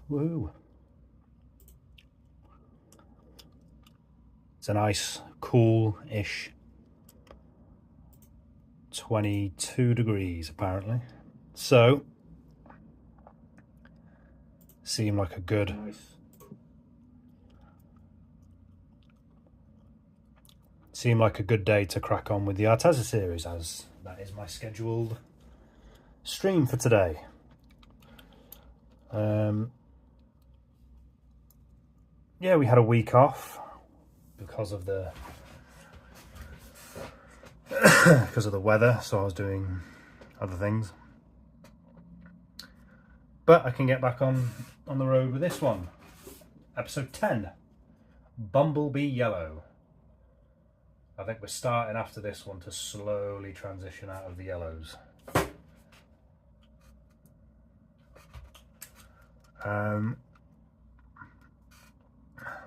Woo! It's a nice, cool-ish 22 degrees apparently. So, seemed like a good day to crack on with the ARTEZA series, as that is my scheduled stream for today. Yeah, we had a week off because of the weather, so I was doing other things. But I can get back on the road with this one. Episode 10, Bumblebee Yellow. I think we're starting after this one to slowly transition out of the yellows.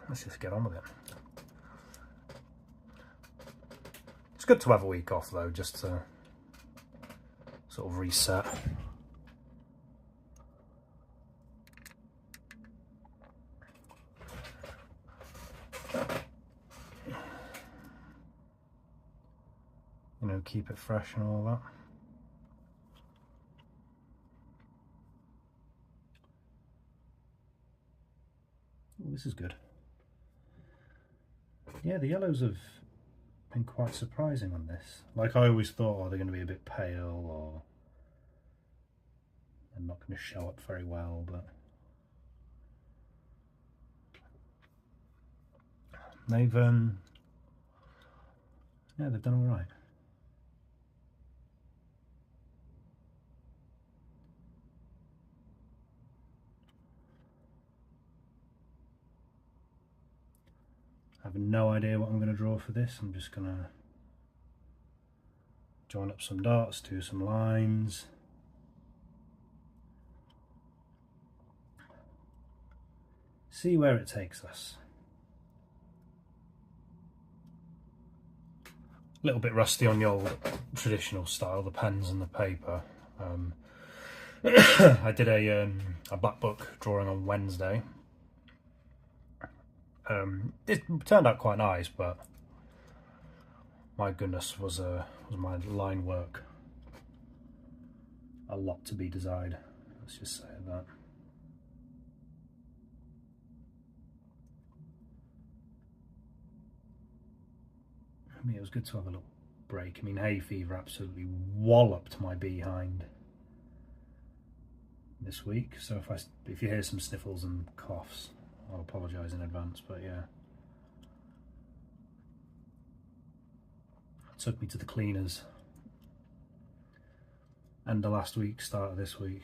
Let's just get on with it. It's good to have a week off though, just to sort of reset. You know, keep it fresh and all that. Oh, this is good. Yeah, the yellows have been quite surprising on this. Like, I always thought, oh, they're going to be a bit pale, or they're not going to show up very well, but they've done all right. I have no idea what I'm going to draw for this. I'm just going to join up some dots, do some lines. See where it takes us. A little bit rusty on the old traditional style, the pens and the paper. I did a black book drawing on Wednesday. It turned out quite nice, but my goodness, was my line work a lot to be desired. Let's just say that. I mean, it was good to have a little break. I mean, hay fever absolutely walloped my behind this week, so if you hear some sniffles and coughs, I'll apologise in advance, but yeah. It took me to the cleaners end of last week, start of this week.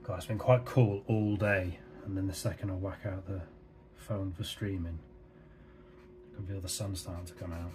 God, it's been quite cool all day, and then the second I whack out the phone for streaming, I can feel the sun starting to come out.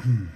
I'm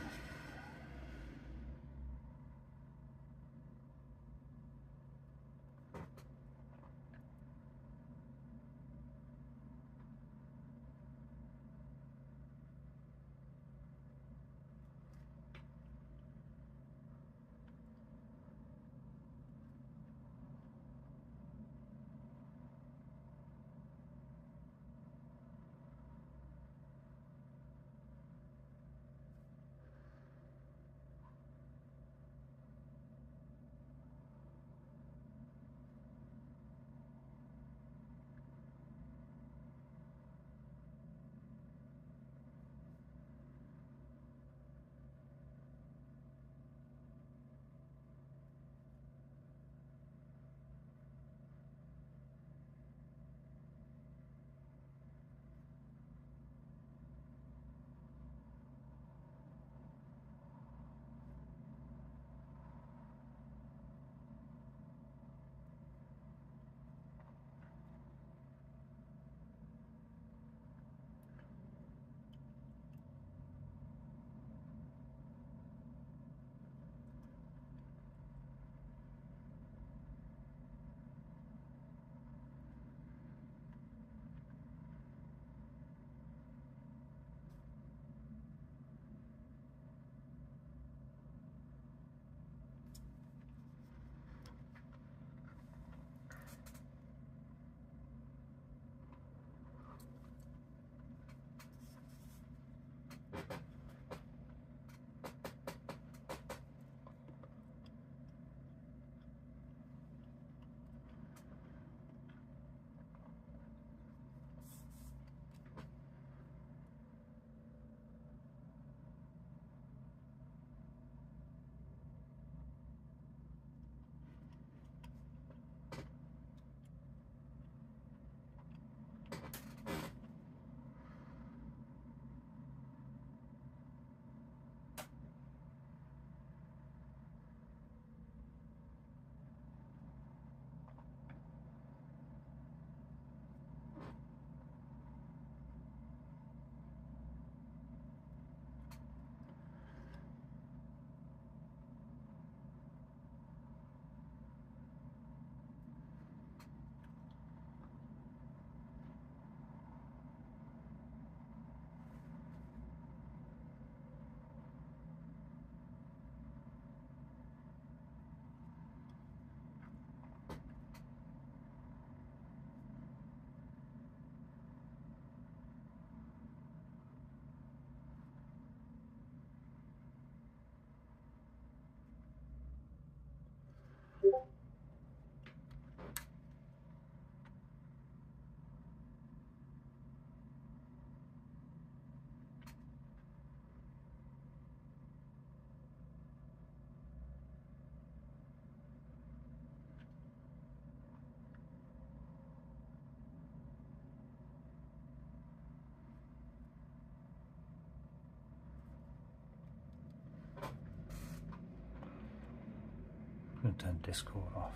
going to turn Discord off.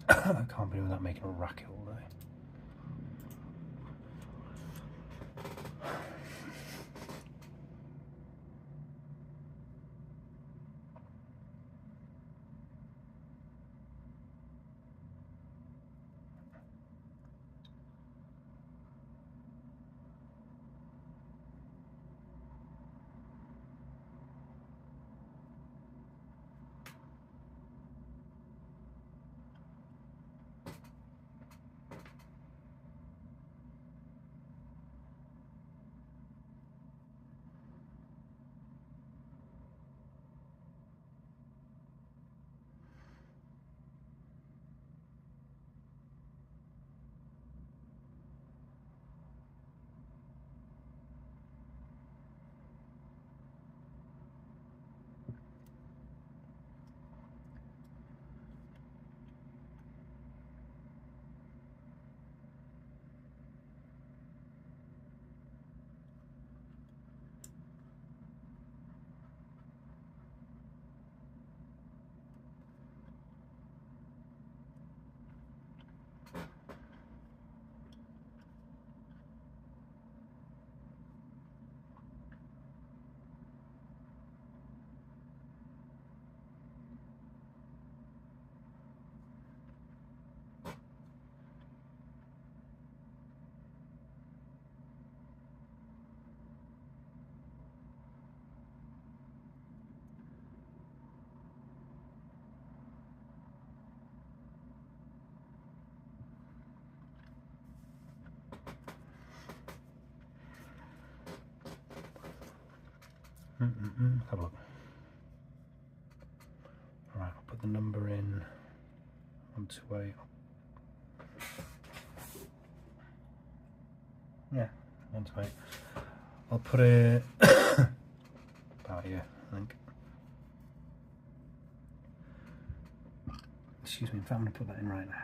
I can't be doing that making a racket all day. Have a look. Right, I'll put the number in 128. Yeah, 128. I'll put it about here, I think. Excuse me, in fact, I'm going to put that in right now.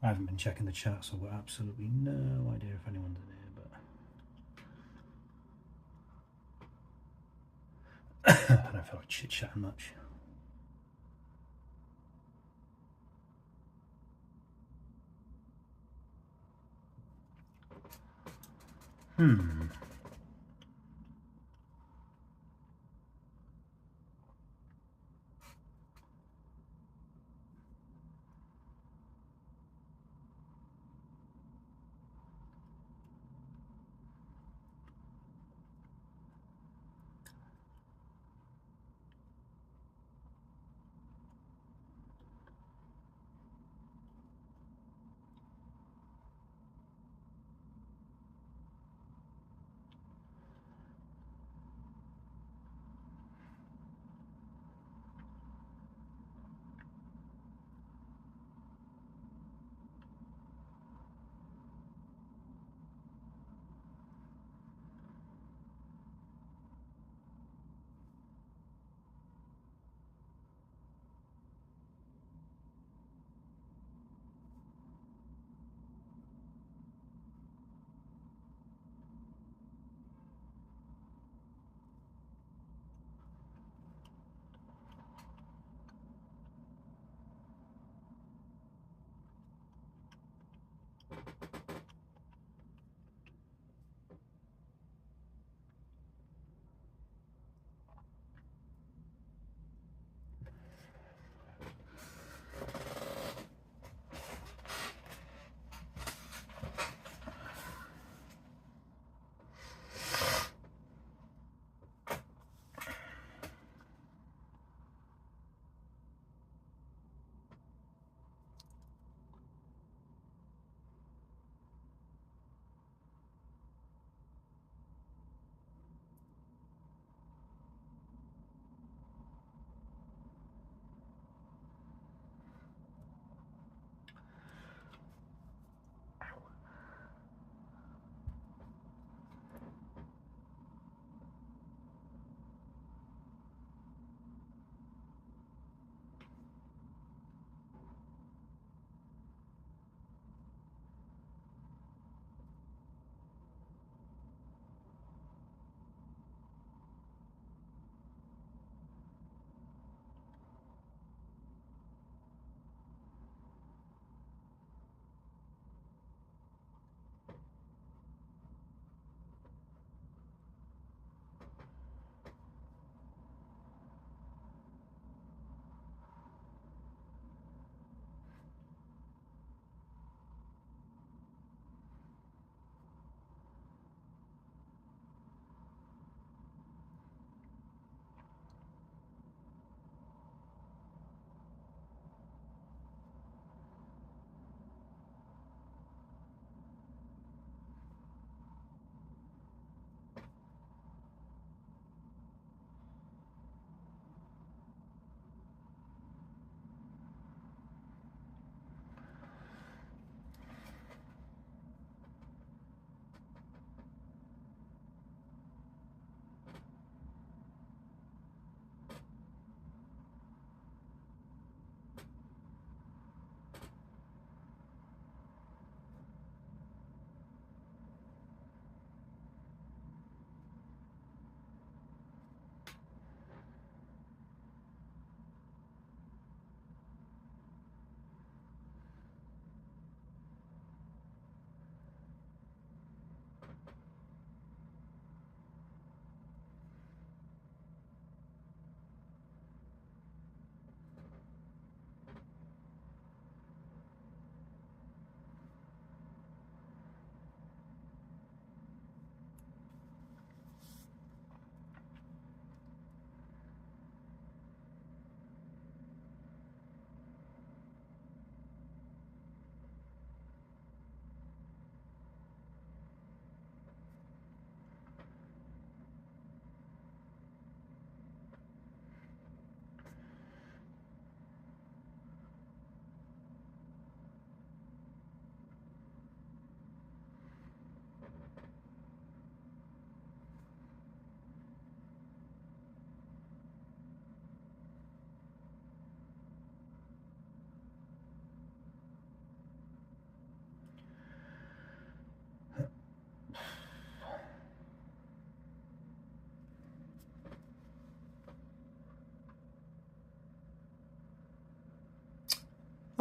I haven't been checking the chat, so I've got absolutely no idea if anyone's in here, but I don't feel like chit-chatting much.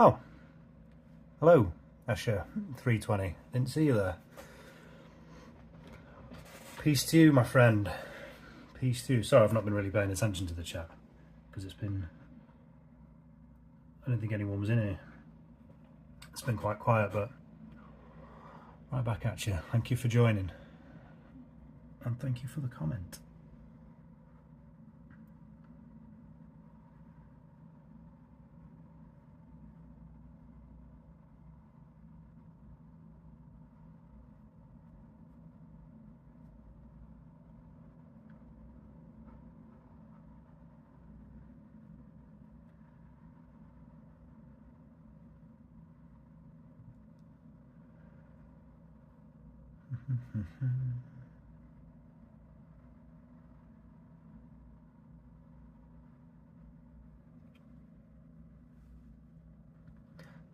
Oh, hello, Asher320. Didn't see you there. Peace to you, my friend. Peace to you. Sorry, I've not been really paying attention to the chat because it's been... I don't think anyone was in here. It's been quite quiet, but right back at you. Thank you for joining. And thank you for the comment.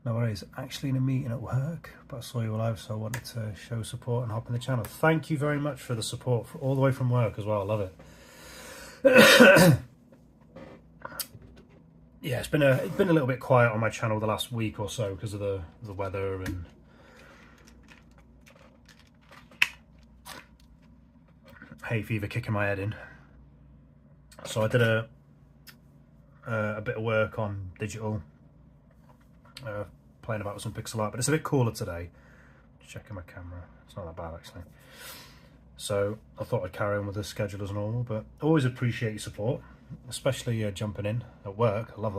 No worries, actually in a meeting at work, but I saw you live, so I wanted to show support and hop in the channel. Thank you very much for the support, all the way from work as well. I love it. Yeah, it's been a little bit quiet on my channel the last week or so because of the weather and hay fever kicking my head in. So I did a bit of work on digital. Playing about with some pixel art, but it's a bit cooler today. Just checking my camera, it's not that bad actually. So I thought I'd carry on with the schedule as normal, but I always appreciate your support, especially jumping in at work. I love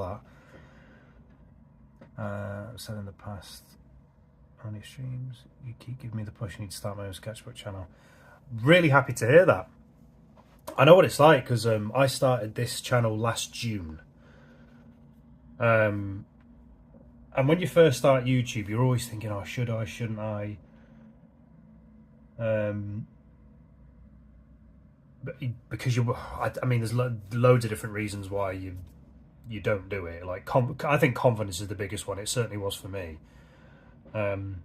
that. I've said in the past, only streams, you keep giving me the push, I need to start my own sketchbook channel. Really happy to hear that. I know what it's like because I started this channel last June. And when you first start YouTube, you're always thinking, oh, should I, shouldn't I? Because I mean, there's loads of different reasons why you don't do it. Like, I think confidence is the biggest one. It certainly was for me. The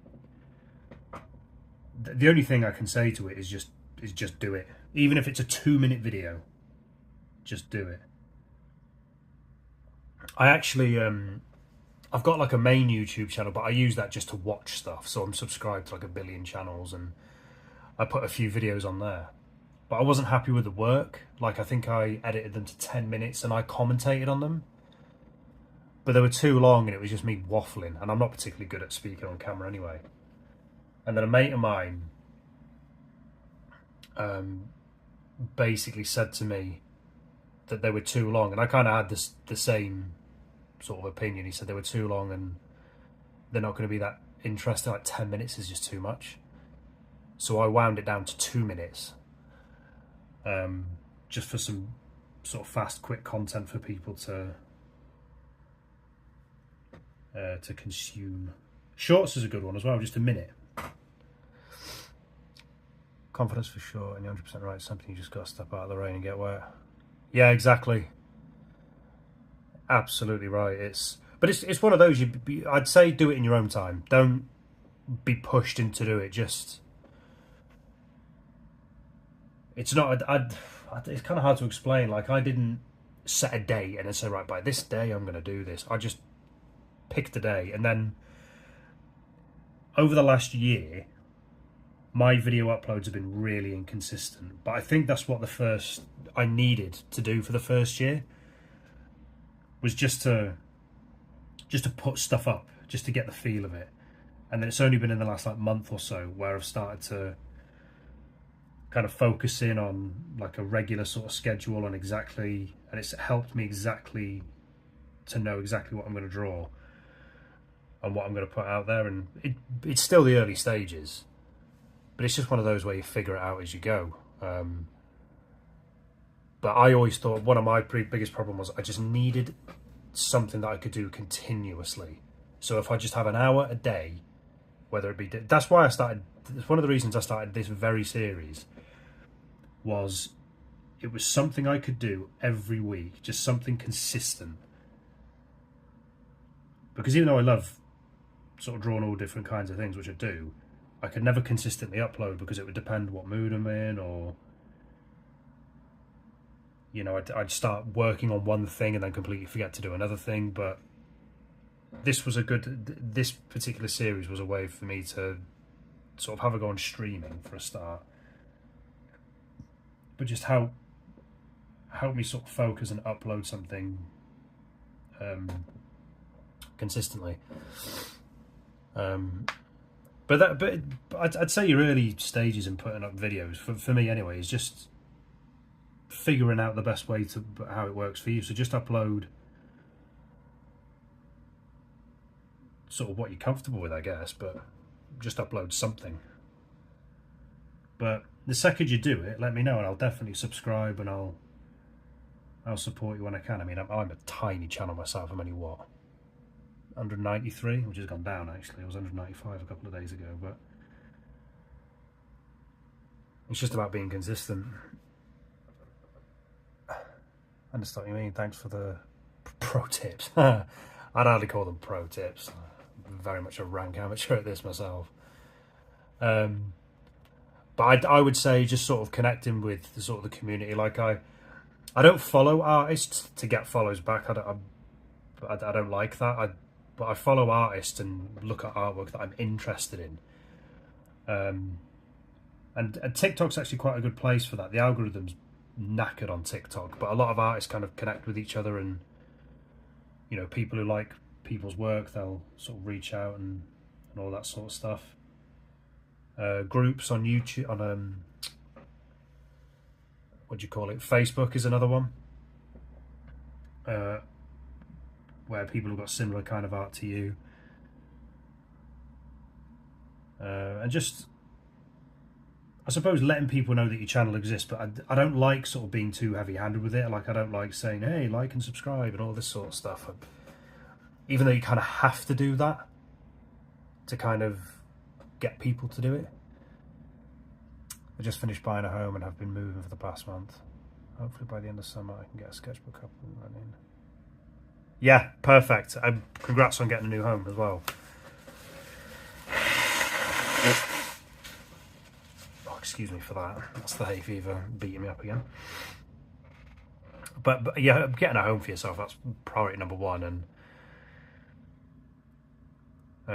only thing I can say to it is just do it. Even if it's a 2-minute video, just do it. I actually... I've got like a main YouTube channel, but I use that just to watch stuff. So I'm subscribed to like 1 billion channels and I put a few videos on there. But I wasn't happy with the work. Like, I think I edited them to 10 minutes and I commentated on them. But they were too long and it was just me waffling. And I'm not particularly good at speaking on camera anyway. And then a mate of mine basically said to me that they were too long. And I kind of had the same sort of opinion. He said they were too long and they're not going to be that interesting. Like 10 minutes is just too much. So I wound it down to 2 minutes, just for some sort of fast, quick content for people to consume. Shorts is a good one as well, just a minute. Confidence for sure, and you're 100% right. Something you just got to step out of the rain and get wet. Yeah, exactly. Absolutely right. It's one of those. I'd say do it in your own time. Don't be pushed into do it. Just it's not. It's kind of hard to explain. Like, I didn't set a date and then say, right, by this day I'm going to do this. I just picked a day, and then over the last year, my video uploads have been really inconsistent. But I think that's what I needed to do for the first year. Was just to put stuff up, just to get the feel of it. And then it's only been in the last like month or so where I've started to kind of focus in on like a regular sort of schedule and it's helped me exactly to know exactly what I'm going to draw and what I'm going to put out there. And it's still the early stages, but it's just one of those where you figure it out as you go. But I always thought one of my biggest problems was I just needed something that I could do continuously. So if I just have an hour a day, whether it be... That's why I started... It's one of the reasons I started this very series. Was it was something I could do every week. Just something consistent. Because even though I love sort of drawing all different kinds of things, which I do, I could never consistently upload because it would depend what mood I'm in, or... You know, I'd start working on one thing and then completely forget to do another thing. But this was a good, this particular series was a way for me to sort of have a go on streaming for a start, but just help me sort of focus and upload something consistently. But I'd say your early stages in putting up videos, for me anyway, is just figuring out the best way to how it works for you. So just upload sort of what you're comfortable with, I guess, but just upload something. But the second you do it, let me know and I'll definitely subscribe, and I'll support you when I can. I mean, I'm a tiny channel myself. I'm only, what, 193, which has gone down actually. I was 195 a couple of days ago, but it's just about being consistent. I understand what you mean. Thanks for the pro tips. I'd hardly call them pro tips. I'm very much a rank amateur at this myself. But I would say just sort of connecting with the sort of the community. Like I don't follow artists to get follows back. I don't like that. But I follow artists and look at artwork that I'm interested in. And TikTok's actually quite a good place for that. The algorithm's knackered on TikTok, but a lot of artists kind of connect with each other, and you know, people who like people's work, they'll sort of reach out and all that sort of stuff. Groups on YouTube, on what do you call it? Facebook is another one, where people have got similar kind of art to you, and just, I suppose, letting people know that your channel exists. But I don't like sort of being too heavy-handed with it. Like, I don't like saying, hey, like and subscribe and all this sort of stuff, even though you kind of have to do that to kind of get people to do it. I just finished buying a home and have been moving for the past month. Hopefully by the end of summer I can get a sketchbook up and running. Yeah, perfect. Congrats on getting a new home as well. Oh, excuse me for that. That's the hay fever beating me up again. But yeah, getting a home for yourself, that's priority number one. And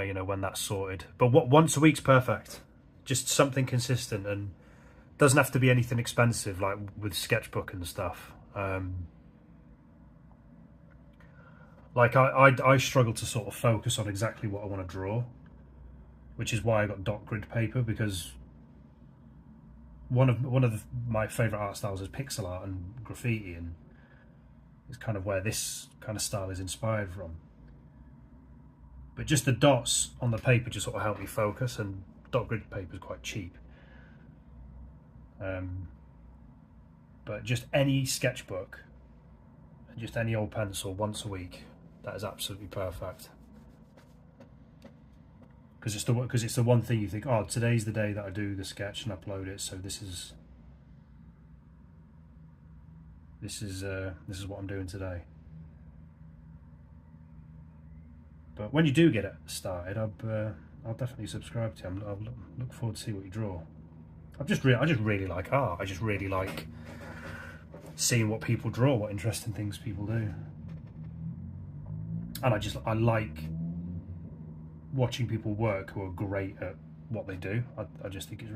you know, when that's sorted. But once a week's perfect. Just something consistent, and doesn't have to be anything expensive like with sketchbook and stuff. Like I struggle to sort of focus on exactly what I want to draw, which is why I got dot grid paper, because one of my favourite art styles is pixel art and graffiti, and it's kind of where this kind of style is inspired from. But just the dots on the paper just sort of help me focus, and dot grid paper is quite cheap. But just any sketchbook and just any old pencil once a week, that is absolutely perfect. Because it's the one thing you think, oh, today's the day that I do the sketch and upload it, so this is what I'm doing today. But when you do get it started, I'll definitely subscribe to you. I'll look forward to see what you draw. I just really like art. I just really like seeing what people draw, what interesting things people do, and I like watching people work who are great at what they do. I just think it's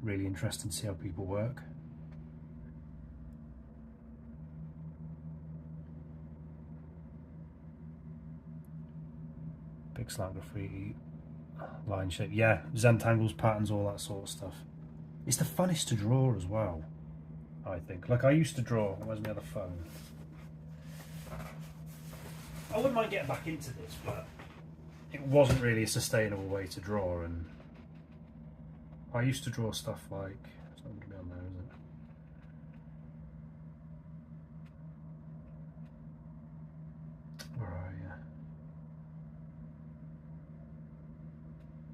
really interesting to see how people work. Big slant graffiti, line shape, yeah, Zentangles, patterns, all that sort of stuff. It's the funnest to draw as well, I think. Like, I used to draw, where's my other phone? I wouldn't mind getting back into this, but it wasn't really a sustainable way to draw, and I used to draw stuff like, it's not going to be on there, is it? Where are you?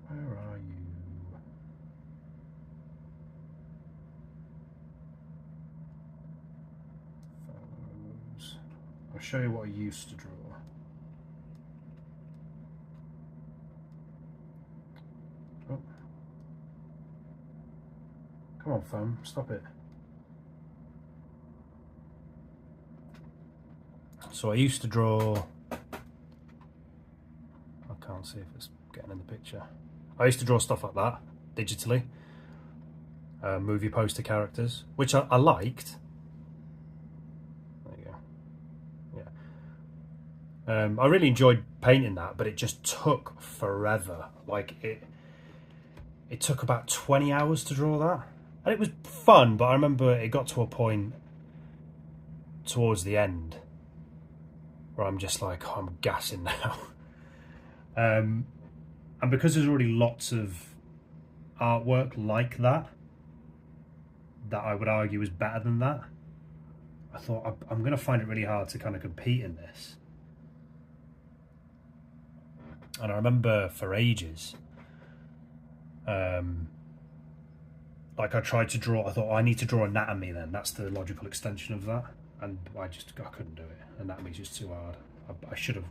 Where are you? Photos. I'll show you what I used to draw. Oh. Come on, phone, stop it. So I used to draw Can't see if it's getting in the picture. I used to draw stuff like that digitally, movie poster characters, which I liked. There you go. Yeah. I really enjoyed painting that, but it just took forever. Like it took about 20 hours to draw that, and it was fun. But I remember it got to a point towards the end where I'm just like, oh, I'm gassing now. And because there's already lots of artwork like that I would argue is better than that, I thought I'm going to find it really hard to kind of compete in this. And I remember for ages, like I tried to draw, I thought, oh, I need to draw anatomy then, that's the logical extension of that, and I couldn't do it. Anatomy's just too hard. I should have,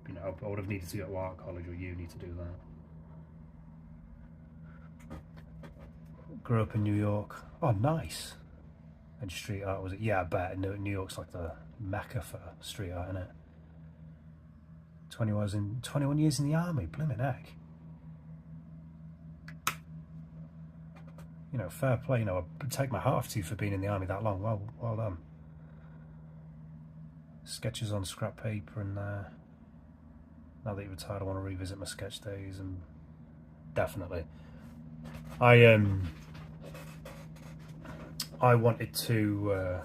you know, I would have needed to go to art college or uni to do that. Grew up in New York. Oh, nice. And street art, was it? Yeah, I bet. New York's like the mecca for street art, isn't it? 21 years in the army, blimmin' heck. You know, fair play. You know, I take my hat off to you for being in the army that long. Well done. Sketches on scrap paper, and now that you're retired, I want to revisit my sketch days, and definitely. I wanted to.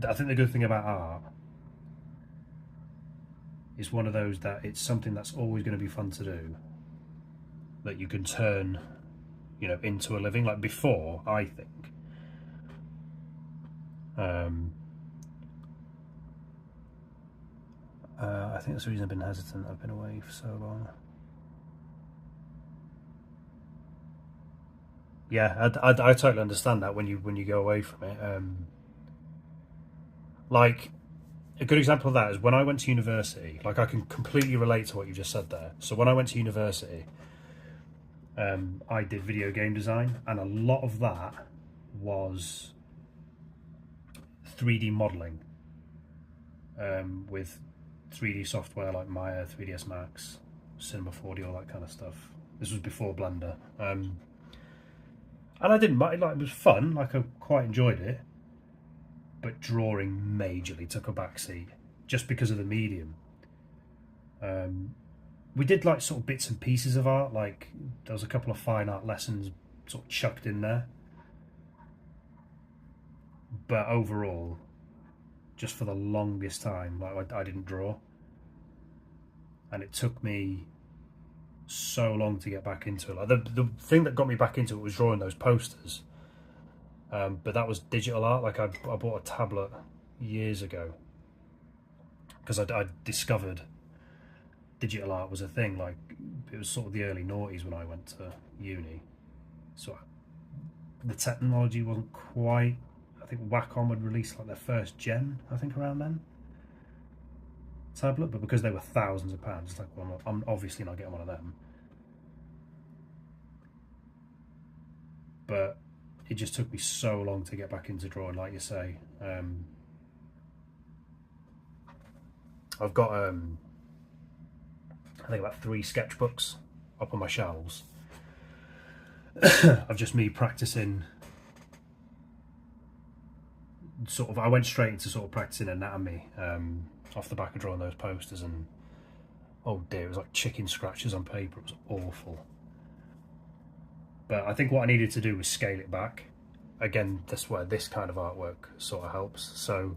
I think the good thing about art is one of those that it's something that's always going to be fun to do, that you can turn, you know, into a living. Like before, I think. I think that's the reason I've been hesitant. I've been away for so long. Yeah, I totally understand that when you go away from it. Like a good example of that is when I went to university. Like I can completely relate to what you just said there. So when I went to university, I did video game design, and a lot of that was 3D modeling with 3D software like Maya, 3ds Max, Cinema 4D, all that kind of stuff. This was before Blender. And I didn't mind, like, it was fun, like I quite enjoyed it, but drawing majorly took a backseat just because of the medium. We did like sort of bits and pieces of art, like there was a couple of fine art lessons sort of chucked in there, but overall, just for the longest time, like I didn't draw, and it took me so long to get back into it. Like the thing that got me back into it was drawing those posters, but that was digital art. Like I bought a tablet years ago because I discovered digital art was a thing. Like it was sort of the early noughties when I went to uni, so the technology wasn't quite. I think Wacom would release like their first gen, I think around then, tablet, but because they were thousands of pounds, it's like, well, I'm obviously not getting one of them. But it just took me so long to get back into drawing, like you say. I've got I think about 3 sketchbooks up on my shelves of just me practicing. Sort of, I went straight into sort of practicing anatomy off the back of drawing those posters, and oh dear, it was like chicken scratches on paper. It was awful. But I think what I needed to do was scale it back. Again, that's where this kind of artwork sort of helps. So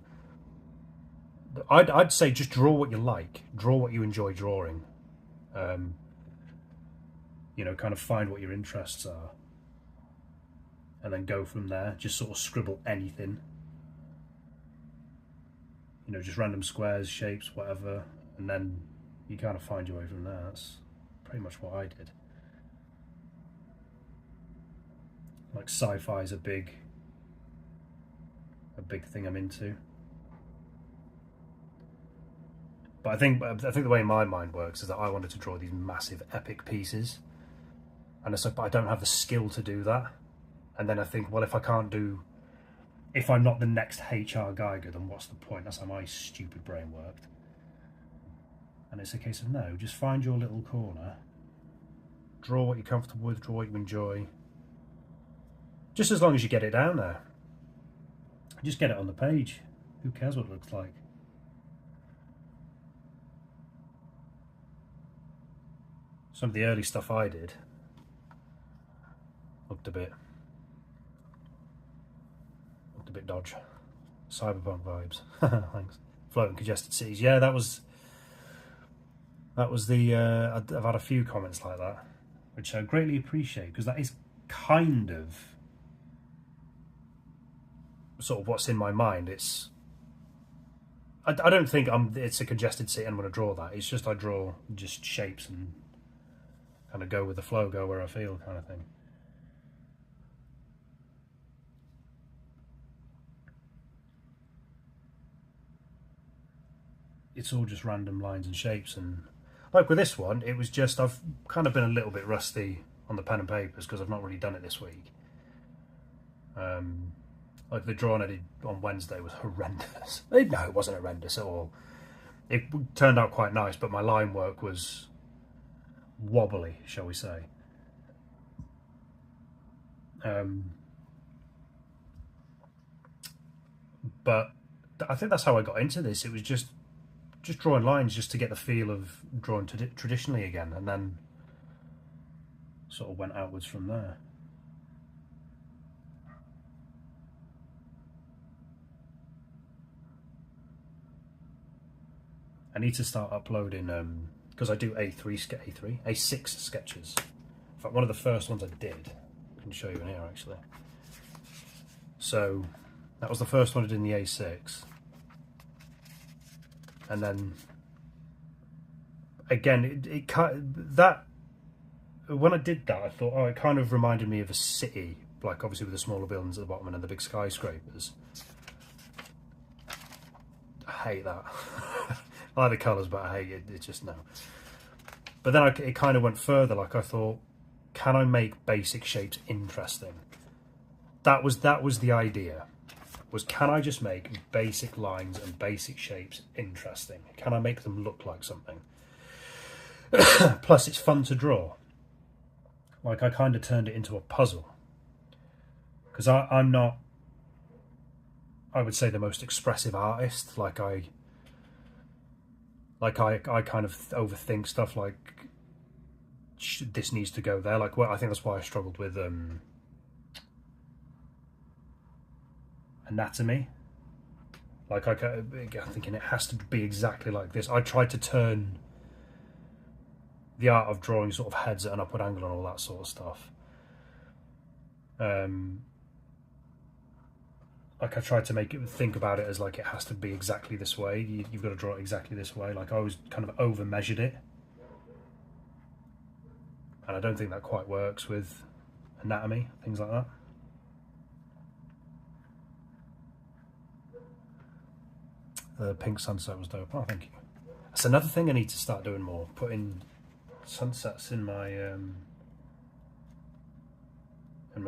I'd say just draw what you like, draw what you enjoy drawing. You know, kind of find what your interests are, and then go from there. Just sort of scribble anything. You know, just random squares, shapes, whatever, and then you kind of find your way from there. That's pretty much what I did. Like sci-fi is a big thing I'm into. But I think the way my mind works is that I wanted to draw these massive epic pieces, and it's like, but I don't have the skill to do that. And then I think, well, if I'm not the next HR Geiger, then what's the point? That's how my stupid brain worked. And it's a case of no, just find your little corner, draw what you're comfortable with, draw what you enjoy. Just as long as you get it down there. Just get it on the page. Who cares what it looks like? Some of the early stuff I did looked a bit dodge. Cyberpunk vibes. Thanks. Floating congested cities. Yeah, that was the I've had a few comments like that, which I greatly appreciate, because that is kind of sort of what's in my mind. It's I don't think it's a congested city and I'm going to draw that. It's just I draw just shapes and kind of go with the flow, go where I feel, kind of thing. It's all just random lines and shapes, and like with this one, it was just, I've kind of been a little bit rusty on the pen and papers because I've not really done it this week. Like the drawing I did on Wednesday was horrendous. No, it wasn't horrendous at all. It turned out quite nice, but my line work was wobbly, shall we say. But I think that's how I got into this. It was just drawing lines just to get the feel of drawing traditionally again, and then sort of went outwards from there. I need to start uploading because I do A6 sketches. In fact, one of the first ones I did, I can show you in here actually. So that was the first one I did in the A6. And then again, that when I did that, I thought, oh, it kind of reminded me of a city, like obviously with the smaller buildings at the bottom and then the big skyscrapers. I hate that. I like the colours, but I hate it. It's just no. But then it kind of went further. Like I thought, can I make basic shapes interesting? That was the idea. Was can I just make basic lines and basic shapes interesting? Can I make them look like something? Plus, it's fun to draw. Like I kind of turned it into a puzzle, because I'm not, I would say, the most expressive artist. Like I kind of overthink stuff. Like this needs to go there. Like, well, I think that's why I struggled with anatomy. Like I'm thinking it has to be exactly like this. I tried to turn the art of drawing sort of heads at an upward angle and all that sort of stuff. Like I tried to make it think about it as like it has to be exactly this way. You've got to draw it exactly this way. Like I always kind of over measured it, and I don't think that quite works with anatomy, things like that. The pink sunset was dope. Oh, thank you. That's another thing I need to start doing more. Putting sunsets in my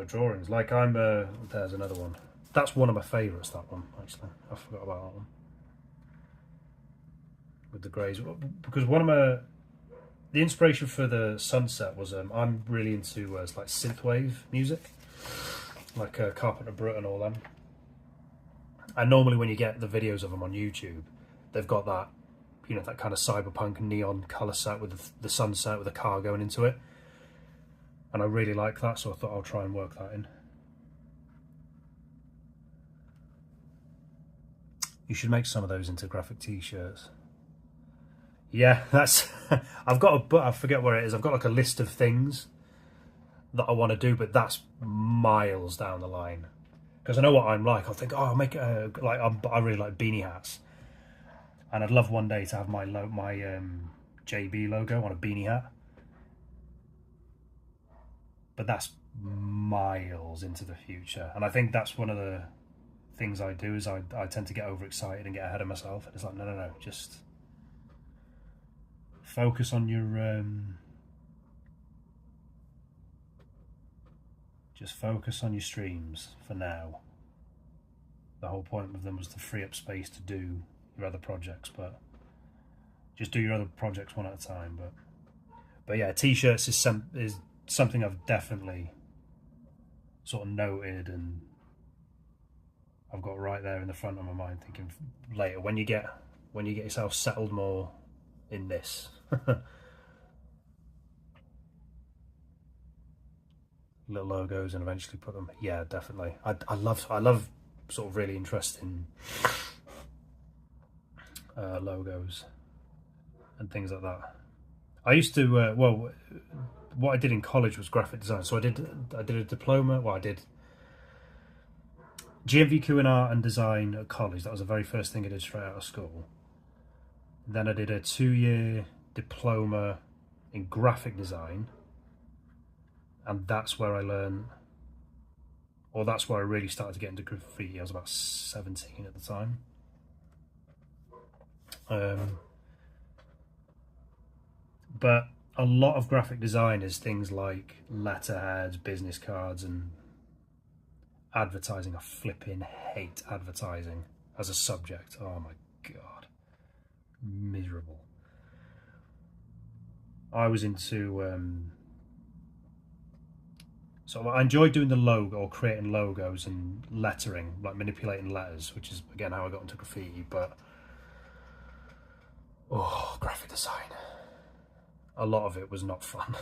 drawings. Like there's another one. That's one of my favourites, that one, actually. I forgot about that one. With the greys. Because the inspiration for the sunset was, I'm really into like synthwave music. Like Carpenter Brut and all them. And normally when you get the videos of them on YouTube, they've got that, you know, that kind of cyberpunk neon colour set with the sunset with a car going into it. And I really like that, so I thought I'll try and work that in. You should make some of those into graphic t-shirts. Yeah, that's... I've got I forget where it is. I've got like a list of things that I want to do, but that's miles down the line. Because I know what I'm like. I'll think, oh, I'll make I really like beanie hats, and I'd love one day to have my JB logo on a beanie hat. But that's miles into the future, and I think that's one of the things I do is I tend to get overexcited and get ahead of myself. And it's like, no, just focus on your just focus on your streams for now. The whole point of them was to free up space to do your other projects, but just do your other projects one at a time. But yeah, t-shirts is something I've definitely sort of noted, and I've got right there in the front of my mind, thinking later when you get yourself settled more in this. Little logos and eventually put them. Yeah, definitely. I love sort of really interesting logos and things like that. I used to well, what I did in college was graphic design. So I did a diploma. Well, I did GMVQ in art and design at college. That was the very first thing I did straight out of school. Then I did a 2-year diploma in graphic design, and that's where I learned, or that's where I really started to get into graffiti. I was about 17 at the time. But a lot of graphic design is things like letterheads, business cards, and advertising. I flipping hate advertising as a subject. Oh my god, miserable. I was into so I enjoyed doing the logo, or creating logos and lettering, like manipulating letters, which is again how I got into graffiti. But oh, graphic design, a lot of it was not fun.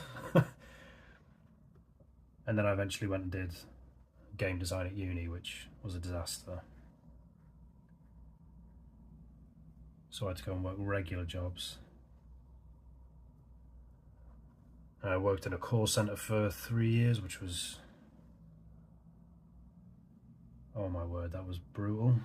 And then I eventually went and did game design at uni, which was a disaster. So I had to go and work regular jobs. I worked in a call centre for 3 years, which was, oh my word, that was brutal.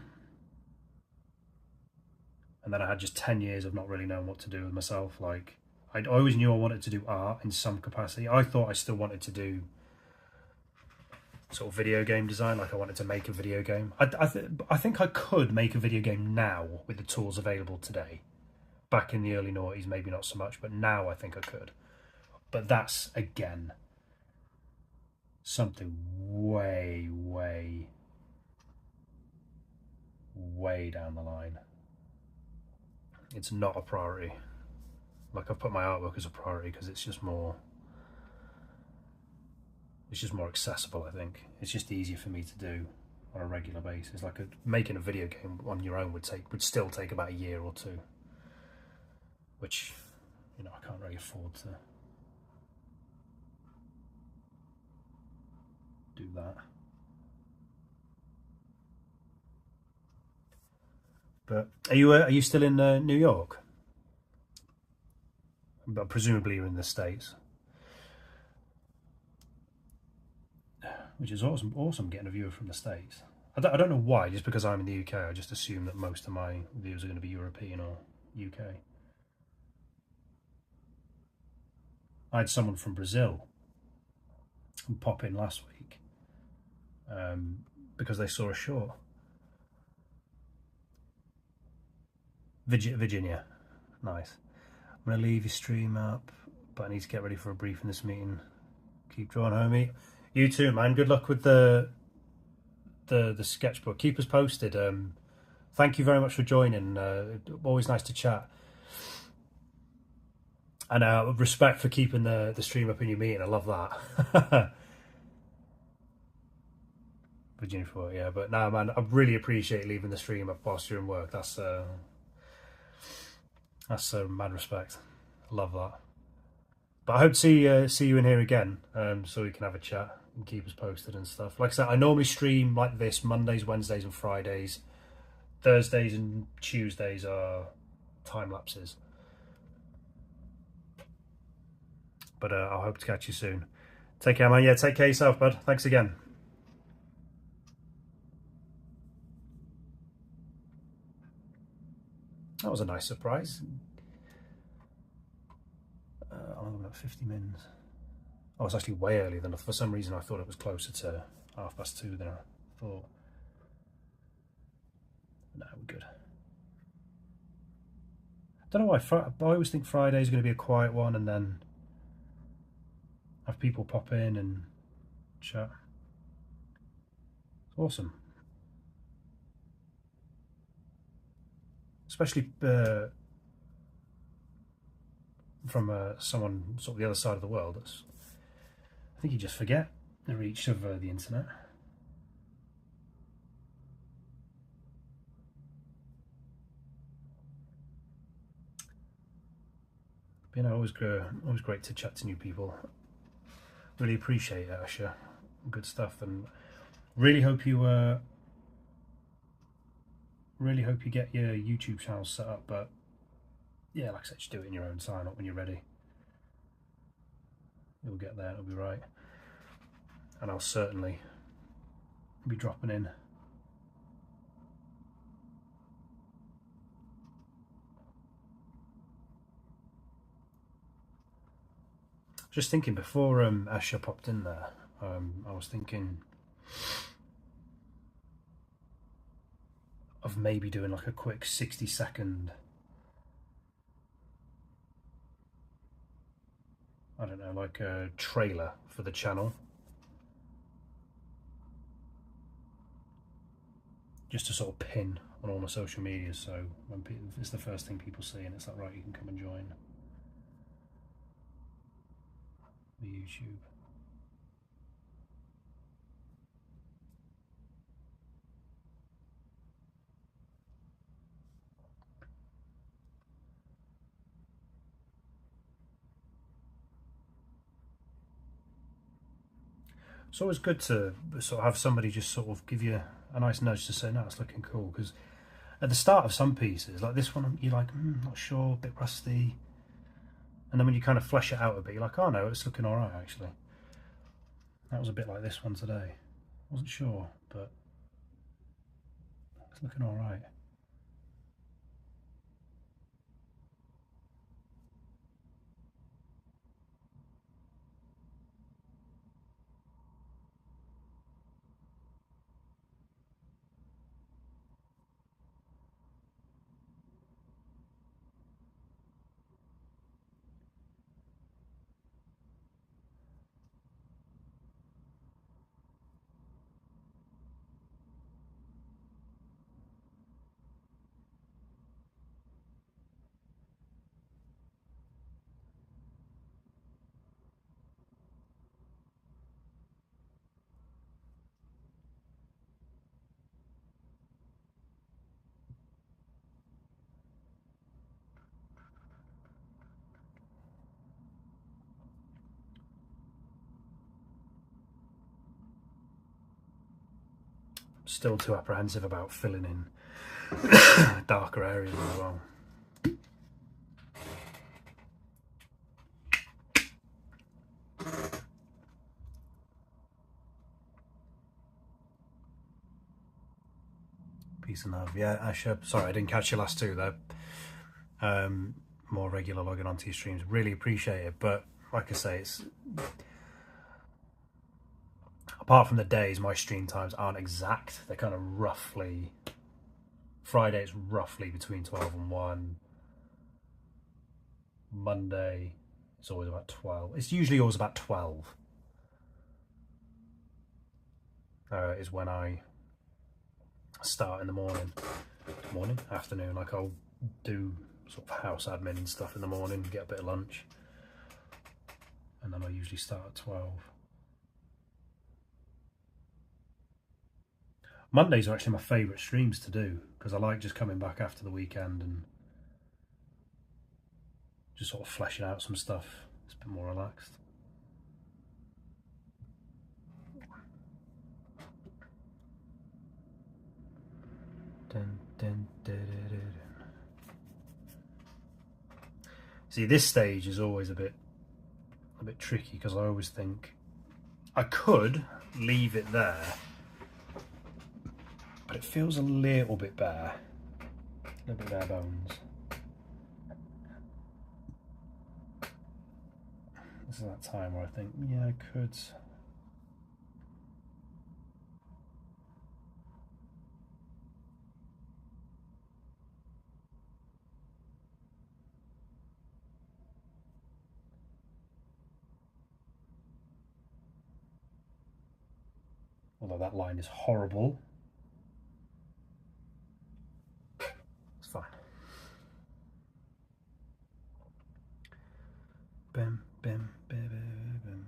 And then I had just 10 years of not really knowing what to do with myself. Like, I always knew I wanted to do art in some capacity. I thought I still wanted to do sort of video game design, like I wanted to make a video game. I think I could make a video game now with the tools available today. Back in the early noughties, maybe not so much, but now I think I could. But that's, again, something way, way, way down the line. It's not a priority. Like, I've put my artwork as a priority because it's just more accessible, I think. It's just easier for me to do on a regular basis. Like making a video game on your own would still take about a year or two, which, you know, I can't really afford to do that. But are you still in New York? But presumably you're in the States. Which is awesome getting a viewer from the States. I don't know why, just because I'm in the UK, I just assume that most of my viewers are going to be European or UK. I had someone from Brazil pop in last week because they saw a short. Virginia, nice. I'm going to leave your stream up, but I need to get ready for a brief in this meeting. Keep drawing, homie. You too, man. Good luck with the sketchbook. Keep us posted. Thank you very much for joining. Always nice to chat. And respect for keeping the stream up in your meeting. I love that. Virginia for it, yeah. But no, man, I really appreciate leaving the stream up whilst you're in work. That's mad respect. I love that. But I hope to see you in here again, so we can have a chat and keep us posted and stuff. Like I said, I normally stream like this Mondays, Wednesdays and Fridays. Thursdays and Tuesdays are time lapses. But I hope to catch you soon. Take care, man. Yeah, take care of yourself, bud. Thanks again. That was a nice surprise. I'm about 50 minutes. Oh, it's actually way earlier than, for some reason I thought it was closer to 2:30 than I thought. No, we're good. I don't know why, I always think Friday's going to be a quiet one and then have people pop in and chat. It's awesome. Especially from someone sort of the other side of the world, I think you just forget the reach of the internet. But, you know, always great to chat to new people. Really appreciate it, Usher. Good stuff, and really hope you get your YouTube channel set up. But yeah, like I said, just do it in your own time, not when you're ready. You'll get there, it'll be right. And I'll certainly be dropping in. Just thinking before Asha popped in there, I was thinking of maybe doing like a quick 60-second, I don't know, like a trailer for the channel. Just to sort of pin on all my social media, so when it's the first thing people see and it's like, right, you can come and join the YouTube. It's always good to sort of have somebody just sort of give you a nice nudge to say, no, it's looking cool, because at the start of some pieces, like this one, you're like, not sure, a bit rusty. And then when you kind of flesh it out a bit, you're like, oh no, it's looking all right, actually. That was a bit like this one today. Wasn't sure, but it's looking all right. Still too apprehensive about filling in darker areas as well. Peace and love. Yeah, Asha, sorry I didn't catch your last two there. More regular logging onto your streams, really appreciate it. But like I say, it's apart from the days, my stream times aren't exact. They're kind of roughly, Friday it's roughly between 12 and 1. Monday it's always about 12. It's usually always about 12 is when I start in the afternoon. Like I'll do sort of house admin and stuff in the morning, get a bit of lunch, and then I usually start at 12. Mondays are actually my favourite streams to do, because I like just coming back after the weekend and just sort of fleshing out some stuff. It's a bit more relaxed. Dun, dun, dun, dun, dun. See, this stage is always a bit tricky, because I always think I could leave it there, but it feels a little bit bare. A little bit bare bones. This is that time where I think, yeah, I could. Although that line is horrible. It's fine. bim, bim, bim, bim, bim.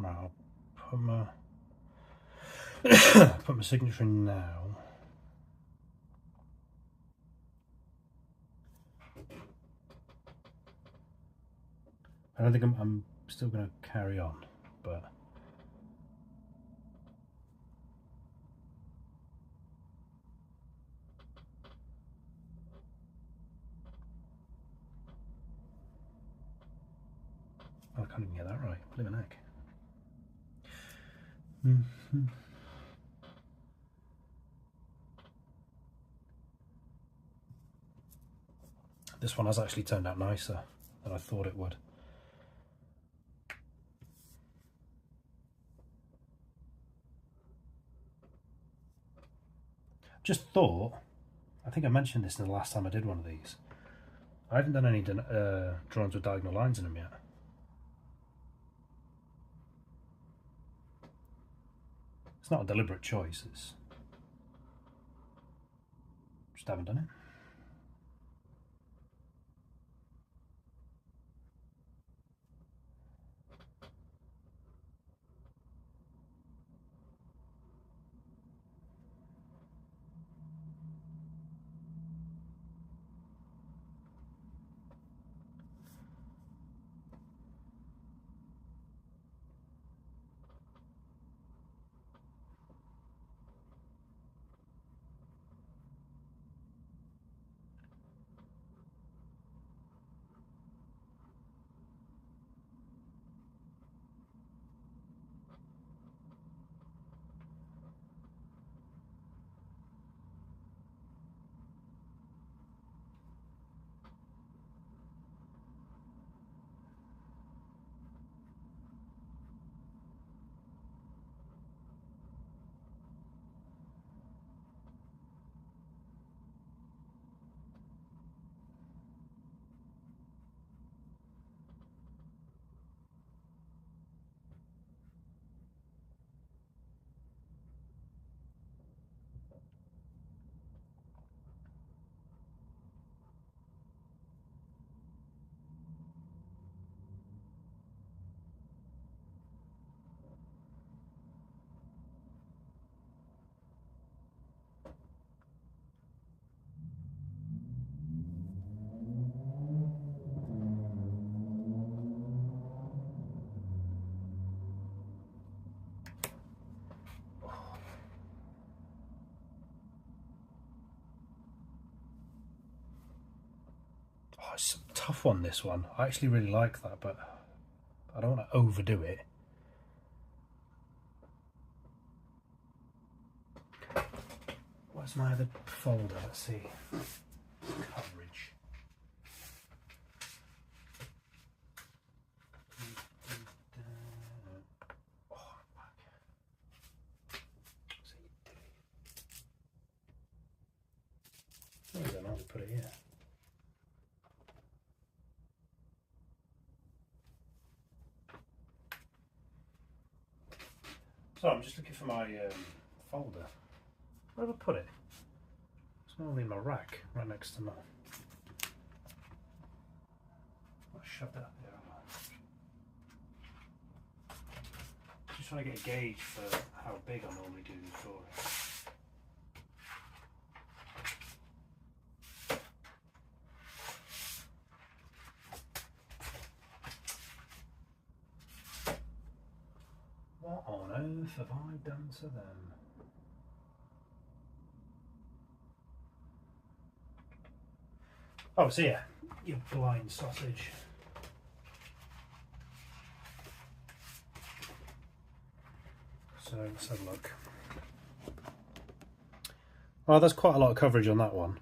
I'll put my put my signature in now. I don't think I'm still going to carry on, but I can't even get that right. Blimey neck. This one has actually turned out nicer than I thought it would. Just thought, I think I mentioned this in the last time I did one of these. I haven't done any drawings with diagonal lines in them yet. It's not a deliberate choice, it's just haven't done it. Oh, it's a tough one, this one. I actually really like that, but I don't want to overdo it. Where's my other folder? Let's see. Coverage. I don't know how to put it here. So I'm just looking for my folder. Where have I put it? It's normally in my rack, right next to my. I'll shove that up there. Just trying to get a gauge for how big I normally do these drawings. What on earth have I done to them? Oh, so yeah, your blind sausage. So let's have a look. Well, there's quite a lot of coverage on that one.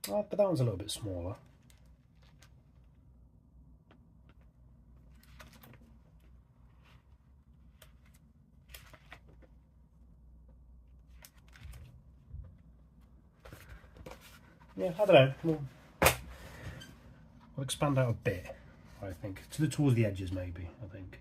Oh, but that one's a little bit smaller. Yeah, I don't know. We'll expand out a bit, I think. Towards the edges, maybe, I think.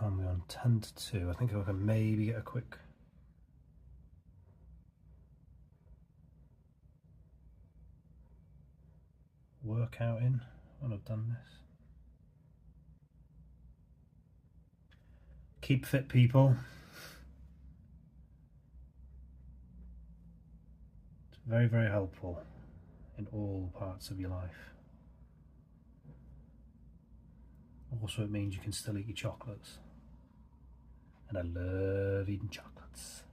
Time we're on 10 to 2. I think I can maybe get a quick workout in when I've done this. Keep fit, people. It's very, very helpful in all parts of your life. Also, it means you can still eat your chocolates. And I love eating chocolates.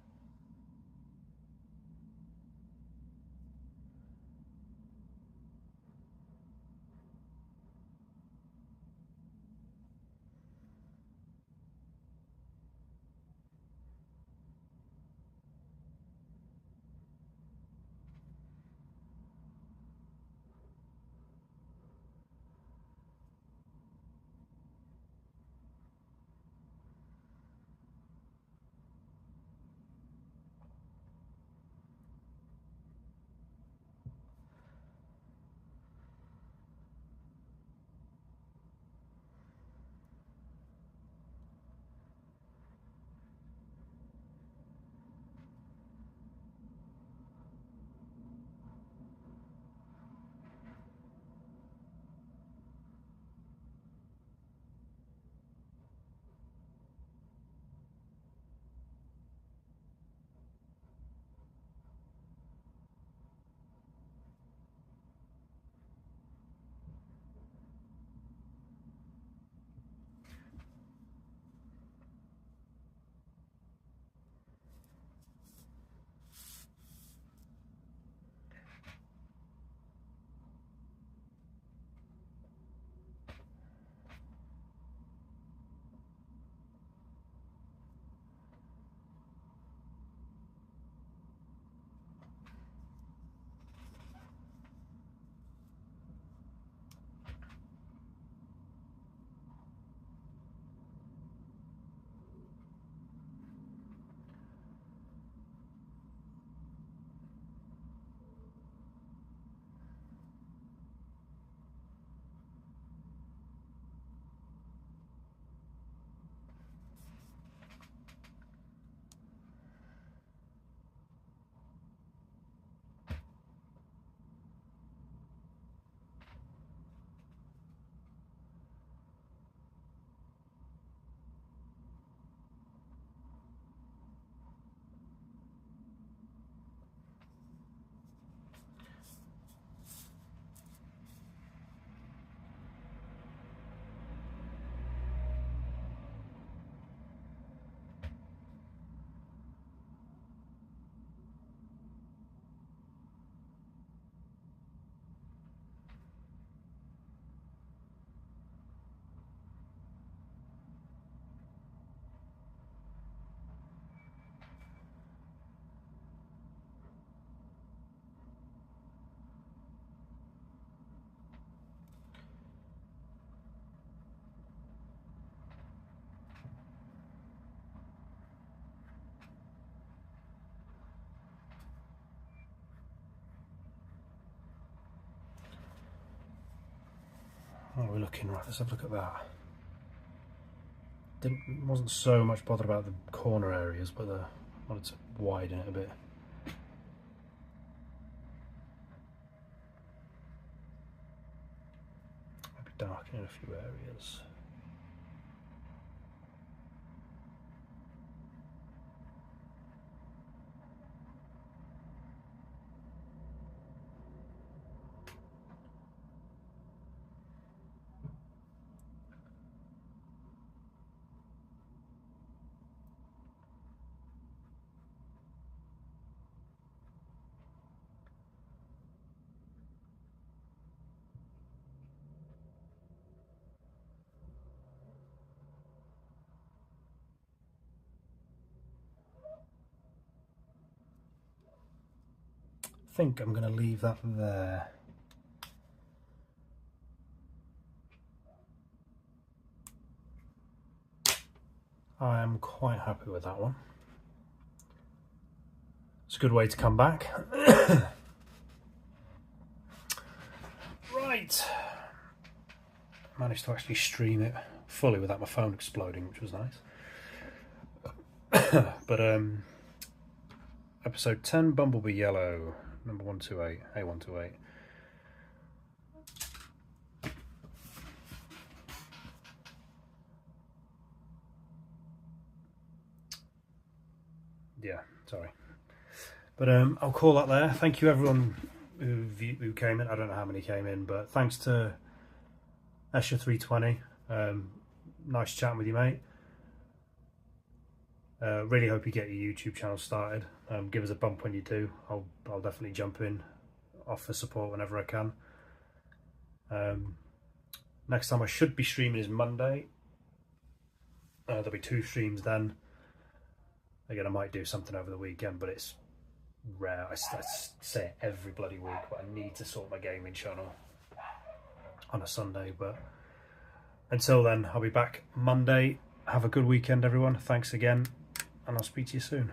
What are we looking? Right, let's have a look at that. Wasn't so much bothered about the corner areas, but I wanted to widen it a bit. Maybe darken in a few areas. I think I'm going to leave that there. I am quite happy with that one. It's a good way to come back. Right. Managed to actually stream it fully without my phone exploding, which was nice. But episode 10, Bumblebee Yellow, number 128, A128. Yeah, sorry. But I'll call that there. Thank you everyone who came in. I don't know how many came in, but thanks to Escher320. Nice chatting with you, mate. Really hope you get your YouTube channel started. Give us a bump when you do. I'll definitely jump in, offer support whenever I can. Next time I should be streaming is Monday. There'll be 2 streams then. Again, I might do something over the weekend, but it's rare. I say it every bloody week, but I need to sort my gaming channel on a Sunday. But until then, I'll be back Monday. Have a good weekend, everyone. Thanks again, and I'll speak to you soon.